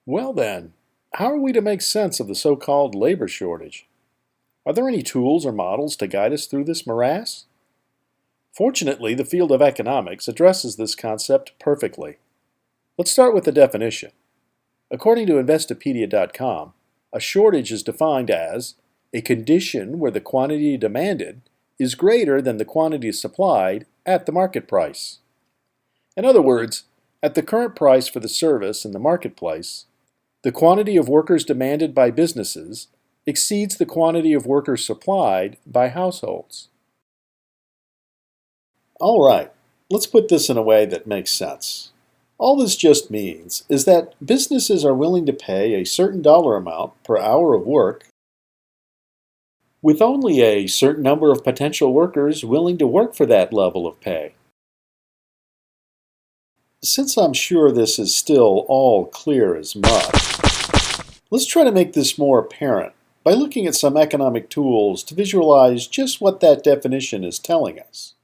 Well then, how are we to make sense of the so-called labor shortage? Are there any tools or models to guide us through this morass? Fortunately, the field of economics addresses this concept perfectly. Let's start with the definition. According to Investopedia.com, a shortage is defined as a condition where the quantity demanded is greater than the quantity supplied at the market price. In other words, at the current price for the service in the marketplace, the quantity of workers demanded by businesses exceeds the quantity of workers supplied by households. All right, let's put this in a way that makes sense. All this just means is that businesses are willing to pay a certain dollar amount per hour of work with only a certain number of potential workers willing to work for that level of pay. Since I'm sure this is still all clear as mud, let's try to make this more apparent by looking at some economic tools to visualize just what that definition is telling us.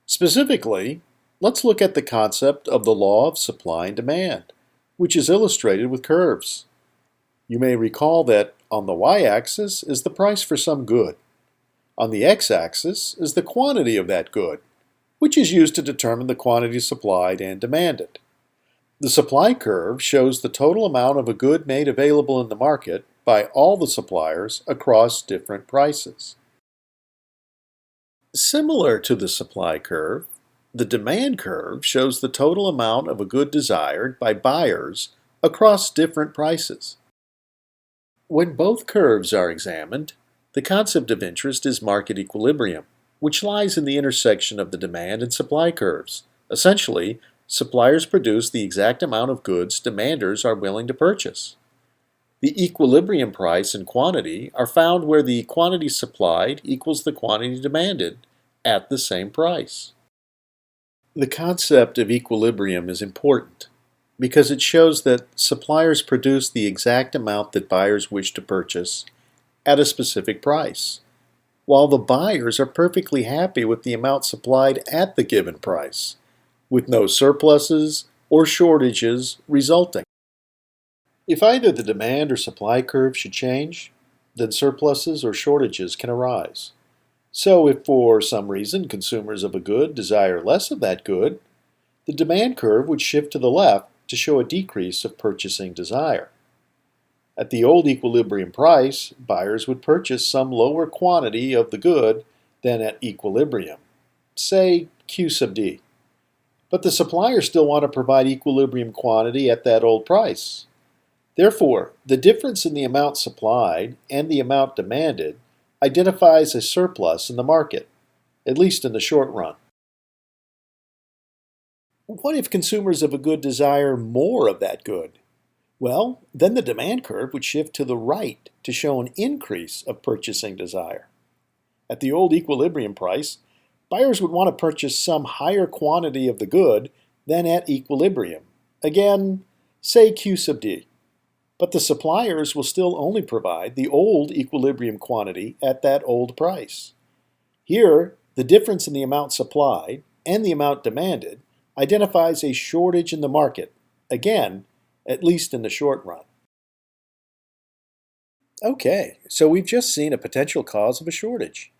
Specifically, let's look at the concept of the law of supply and demand, which is illustrated with curves. You may recall that on the y-axis is the price for some good. On the x-axis is the quantity of that good, which is used to determine the quantity supplied and demanded. The supply curve shows the total amount of a good made available in the market by all the suppliers across different prices. Similar to the supply curve, the demand curve shows the total amount of a good desired by buyers across different prices. When both curves are examined, the concept of interest is market equilibrium, which lies in the intersection of the demand and supply curves. Essentially, suppliers produce the exact amount of goods demanders are willing to purchase. The equilibrium price and quantity are found where the quantity supplied equals the quantity demanded at the same price. The concept of equilibrium is important because it shows that suppliers produce the exact amount that buyers wish to purchase at a specific price, while the buyers are perfectly happy with the amount supplied at the given price, with no surpluses or shortages resulting. If either the demand or supply curve should change, then surpluses or shortages can arise. So if for some reason consumers of a good desire less of that good, the demand curve would shift to the left to show a decrease of purchasing desire. At the old equilibrium price, buyers would purchase some lower quantity of the good than at equilibrium, say Q sub D. But the suppliers still want to provide equilibrium quantity at that old price. Therefore, the difference in the amount supplied and the amount demanded identifies a surplus in the market, at least in the short run. What if consumers of a good desire more of that good? Well, then the demand curve would shift to the right to show an increase of purchasing desire. At the old equilibrium price, buyers would want to purchase some higher quantity of the good than at equilibrium. Again, say Q sub D. But the suppliers will still only provide the old equilibrium quantity at that old price. Here, the difference in the amount supplied and the amount demanded identifies a shortage in the market, again, at least in the short run. Okay, so we've just seen a potential cause of a shortage.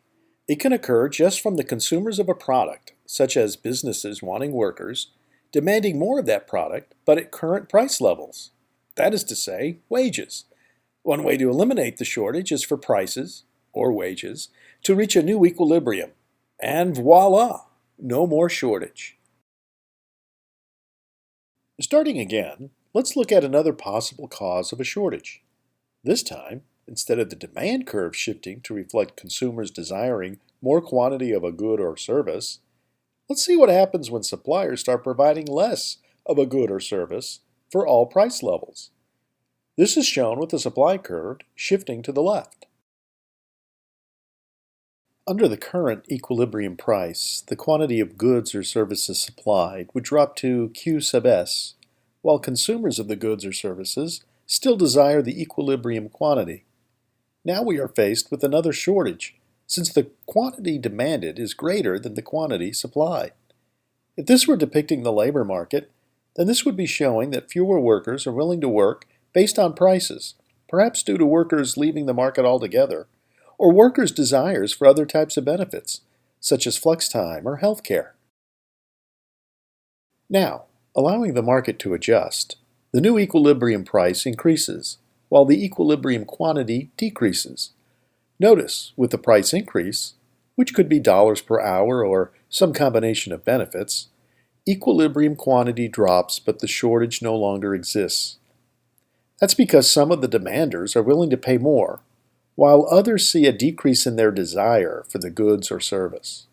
It can occur just from the consumers of a product, such as businesses wanting workers, demanding more of that product, but at current price levels. That is to say, wages. One way to eliminate the shortage is for prices, or wages, to reach a new equilibrium. And voila, no more shortage. Starting again, let's look at another possible cause of a shortage. This time, instead of the demand curve shifting to reflect consumers desiring more quantity of a good or service, let's see what happens when suppliers start providing less of a good or service for all price levels. This is shown with the supply curve shifting to the left. Under the current equilibrium price, the quantity of goods or services supplied would drop to Q sub S, while consumers of the goods or services still desire the equilibrium quantity. Now we are faced with another shortage, since the quantity demanded is greater than the quantity supplied. If this were depicting the labor market, then this would be showing that fewer workers are willing to work based on prices, perhaps due to workers leaving the market altogether, or workers' desires for other types of benefits, such as flex time or health care. Now, allowing the market to adjust, the new equilibrium price increases, while the equilibrium quantity decreases. Notice, with the price increase, which could be dollars per hour or some combination of benefits, equilibrium quantity drops but the shortage no longer exists. That's because some of the demanders are willing to pay more, while others see a decrease in their desire for the goods or service.